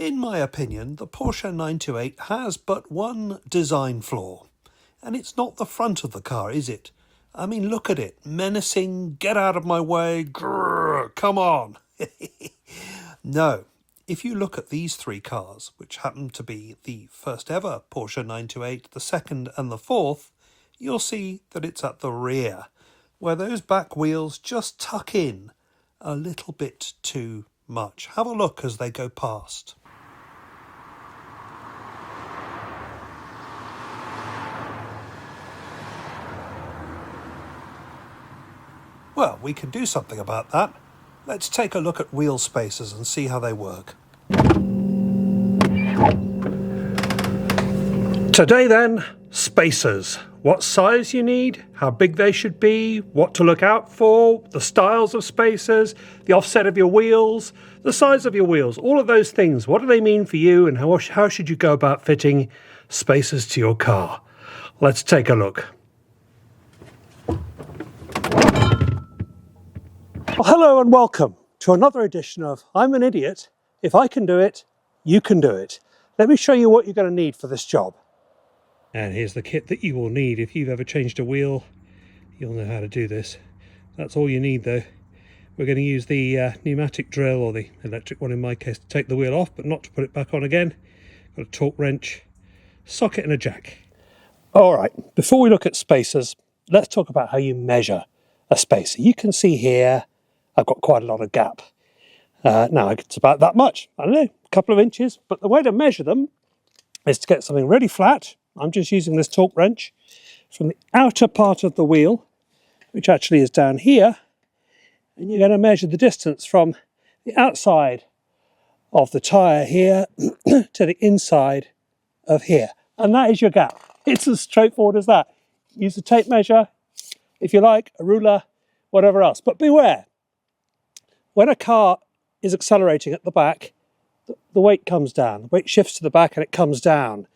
In my opinion, the Porsche 928 has but one design flaw. And it's not the front of the car, is it? I mean, look at it. Menacing, get out of my way, grrr, come on. No, if you look at these three cars, which happen to be the first ever Porsche 928, the second and the fourth, you'll see that it's at the rear, where those back wheels just tuck in a little bit too much. Have a look as they go past. Well, we can do something about that. Let's take a look at wheel spacers and see how they work. Today then, spacers. What size you need, how big they should be, what to look out for, the styles of spacers, the offset of your wheels, the size of your wheels, all of those things. What do they mean for you and how should you go about fitting spacers to your car? Let's take a look. Well, hello and welcome to another edition of I'm an Idiot. If I can do it, you can do it. Let me show you what you're going to need for this job. And here's the kit that you will need. If you've ever changed a wheel, you'll know how to do this. That's all you need though. We're going to use the pneumatic drill, or the electric one in my case, to take the wheel off, but not to put it back on again. Got a torque wrench, socket and a jack. All right, before we look at spacers, let's talk about how you measure a spacer. You can see here, I've got quite a lot of gap. Now it's about that much, I don't know, a couple of inches, but the way to measure them is to get something really flat. I'm just using this torque wrench from the outer part of the wheel, which actually is down here, and you're going to measure the distance from the outside of the tyre here to the inside of here, and that is your gap. It's as straightforward as that. Use a tape measure, if you like, a ruler, whatever else, but beware. When a car is accelerating at the back, the weight comes down. The weight shifts to the back and it comes down.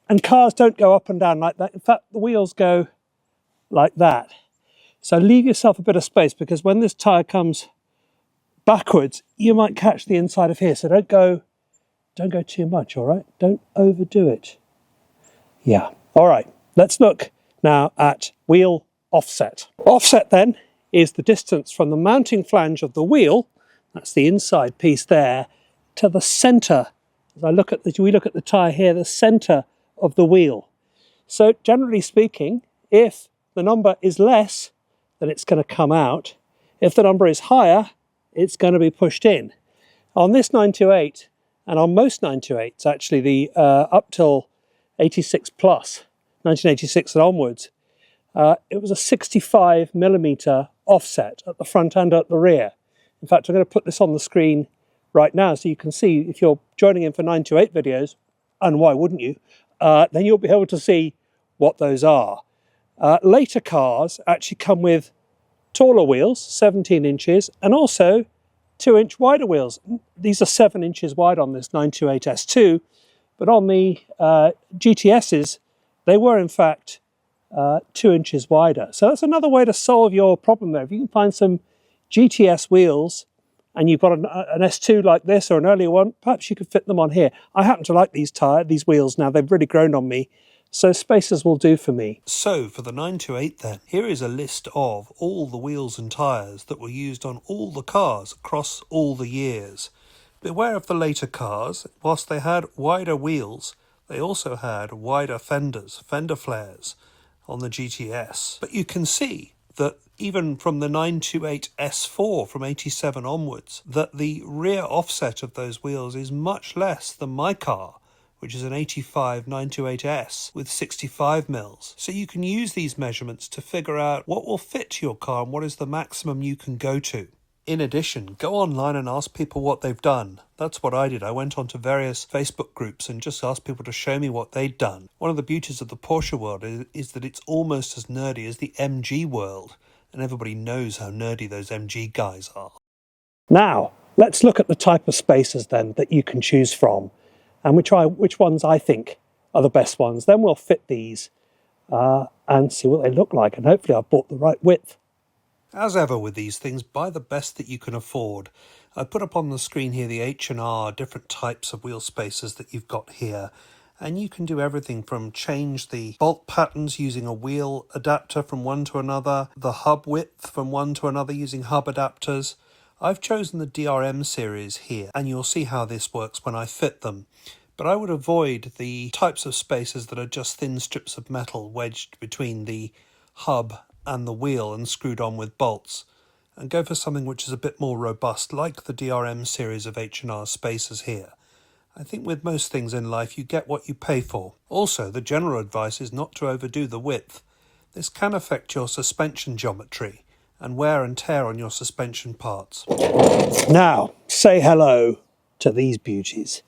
And cars don't go up and down like that. In fact, the wheels go like that. So leave yourself a bit of space, because when this tyre comes backwards, you might catch the inside of here. So don't go too much, all right? Don't overdo it. Yeah, all right. Let's look now at wheel offset. Offset then is the distance from the mounting flange of the wheel, that's the inside piece there, to the centre. As we look at the tyre here, the centre of the wheel. So generally speaking, if the number is less, then it's going to come out. If the number is higher, it's going to be pushed in. On this 928, and on most 928s actually, the up till 86 plus, 1986 and onwards, it was a 65mm offset at the front and at the rear. In fact, I'm going to put this on the screen right now so you can see, if you're joining in for 928 videos, and why wouldn't you, then you'll be able to see what those are. Later cars actually come with taller wheels, 17 inches, and also 2-inch wider wheels. These are 7 inches wide on this 928 S2, but on the GTSs, they were in fact 2 inches wider. So that's another way to solve your problem there. If you can find some GTS wheels and you've got an S2 like this or an earlier one, perhaps you could fit them on here. I happen to like these wheels now. They've really grown on me. So spacers will do for me. So for the 928 then, here is a list of all the wheels and tyres that were used on all the cars across all the years. Beware of the later cars. Whilst they had wider wheels, they also had wider fenders, fender flares on the GTS. But you can see that even from the 928 S4 from 87 onwards, that the rear offset of those wheels is much less than my car, which is an 85 928S with 65 mils. So you can use these measurements to figure out what will fit your car and what is the maximum you can go to. In addition, go online and ask people what they've done. That's what I did. I went onto various Facebook groups and just asked people to show me what they'd done. One of the beauties of the Porsche world is that it's almost as nerdy as the MG world, and everybody knows how nerdy those MG guys are. Now, let's look at the type of spacers then that you can choose from, and which ones I think are the best ones. Then we'll fit these and see what they look like, and hopefully I've bought the right width. As ever with these things, buy the best that you can afford. I put up on the screen here the H&R different types of wheel spacers that you've got here. And you can do everything from change the bolt patterns using a wheel adapter from one to another, the hub width from one to another using hub adapters. I've chosen the DRM series here, and you'll see how this works when I fit them. But I would avoid the types of spacers that are just thin strips of metal wedged between the hub and the wheel and screwed on with bolts, and go for something which is a bit more robust, like the DRM series of H&R spacers here. I think with most things in life you get what you pay for. Also, the general advice is not to overdo the width. This can affect your suspension geometry and wear and tear on your suspension parts. Now, say hello to these beauties.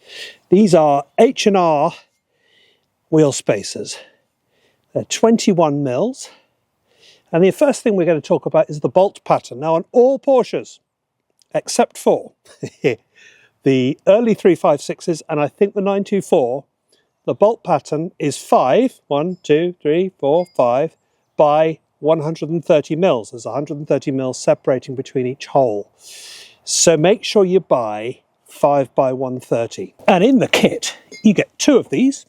These are H&R wheel spacers. They're 21 mils. And the first thing we're going to talk about is the bolt pattern. Now, on all Porsches, except for the early 356s, and I think the 924, the bolt pattern is 5 by 130 mils. There's 130 mils separating between each hole. So make sure you buy 5 by 130. And in the kit, you get 2 of these,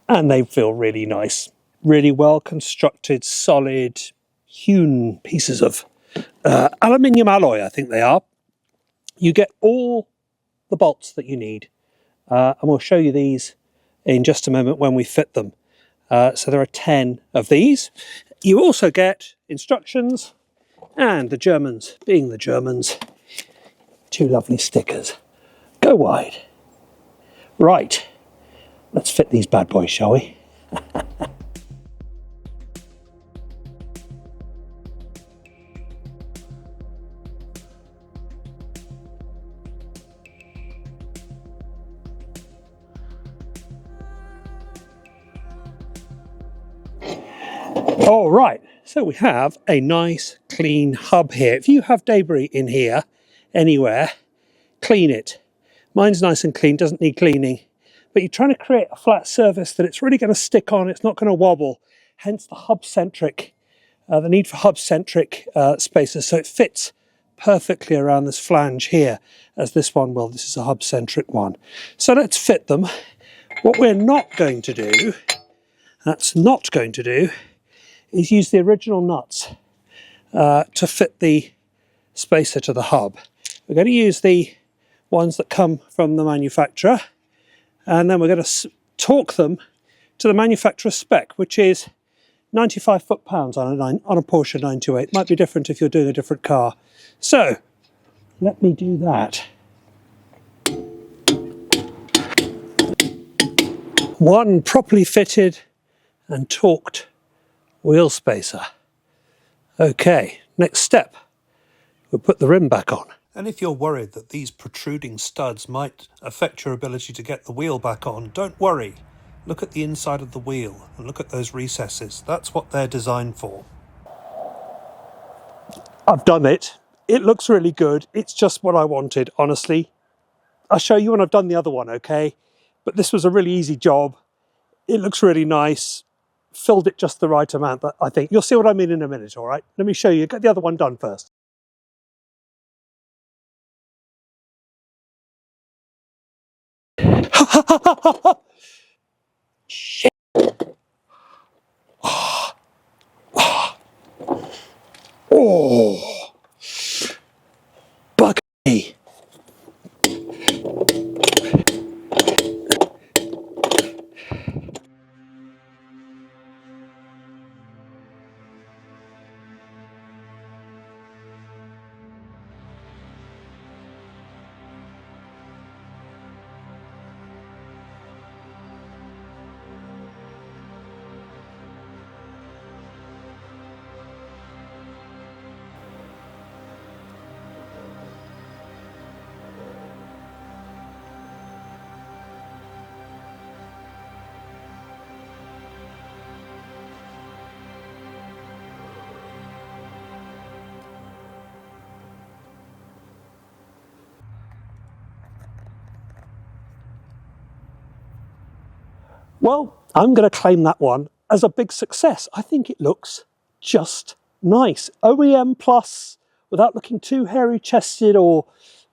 and they feel really nice. Really well constructed, solid, hewn pieces of aluminium alloy, I think they are. You get all the bolts that you need, and we'll show you these in just a moment when we fit them. So there are 10 of these. You also get instructions, and the Germans, being the Germans, 2 lovely stickers. Go wide. Right, let's fit these bad boys, shall we? All right, so we have a nice clean hub here. If you have debris in here anywhere, clean it. Mine's nice and clean, doesn't need cleaning. But you're trying to create a flat surface that it's really going to stick on, it's not going to wobble. Hence the hub-centric, the need for hub-centric spacers, so it fits perfectly around this flange here, as this one will. This is a hub-centric one. So let's fit them. What we're not going to do, is use the original nuts to fit the spacer to the hub. We're going to use the ones that come from the manufacturer, and then we're going to torque them to the manufacturer's spec, which is 95 foot-pounds on a Porsche 928. Might be different if you're doing a different car. So let me do that. One properly fitted and torqued wheel spacer. Okay, next step, we'll put the rim back on. And if you're worried that these protruding studs might affect your ability to get the wheel back on, don't worry. Look at the inside of the wheel and look at those recesses. That's what they're designed for. I've done it. It looks really good. It's just what I wanted, honestly. I'll show you when I've done the other one, okay? But this was a really easy job. It looks really nice. Filled it just the right amount, but I think you'll see what I mean in a minute. All right, let me show you. Get the other one done first. Shit. Oh, bugger me. Well, I'm going to claim that one as a big success. I think it looks just nice. OEM plus without looking too hairy-chested or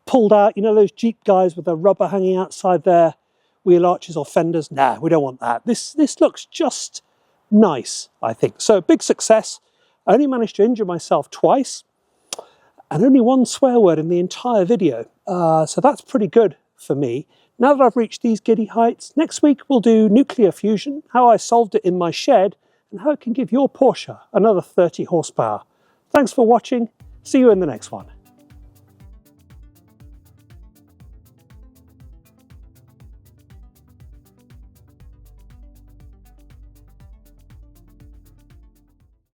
pulled out. You know those Jeep guys with the rubber hanging outside their wheel arches or fenders? Nah, we don't want that. This looks just nice, I think. So big success. I only managed to injure myself twice and only one swear word in the entire video. So that's pretty good for me. Now that I've reached these giddy heights, next week we'll do nuclear fusion, how I solved it in my shed, and how it can give your Porsche another 30 horsepower. Thanks for watching. See you in the next one.